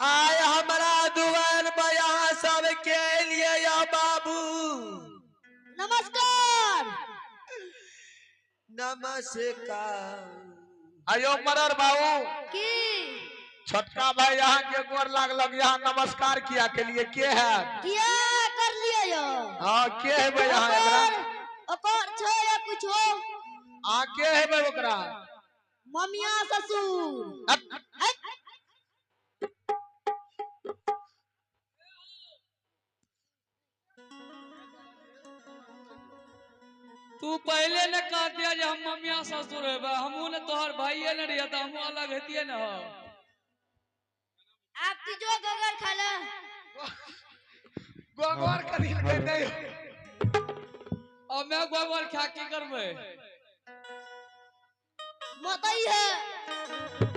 आय हमारा दुआर पर यहाँ सब के लिए या बाबू नमस्कार। नमस्कार। आयो मरर बाबू की छोटका भाई यहाँ के गोर लग यहाँ नमस्कार किया के लिए के है किया कर लिए यो। हाँ के है भाई यहाँ एकरा ओकर छो या कुछो आ के है भाई ओकरा ममिया ससुर। तू पहले ने कह दिया जे हम ममिया ससुर है हमू ने तोहर भाईये न रहिया त हमू अलग हेतिए न हो। आपकी जो गोबर खाला गोबर कदी कहते अब मैं गोबर खा की करबे मतई है।